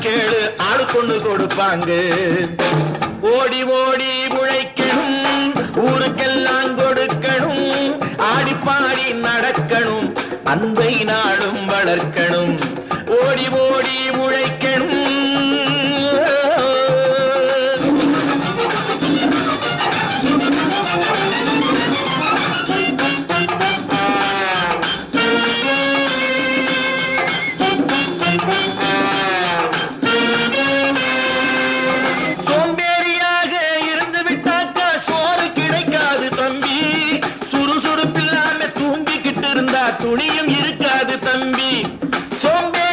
கேளு ஆளு கொண்டு கொடுப்பாங்க. ஓடி ஓடி உழைக்கணும், ஊருக்கெல்லாம் கொடுக்கணும், ஆடிப்பாடி நடக்கணும், அன்பை நாடும் வளர்க்கணும். ஓடி ஓடி உழைக்கணும்.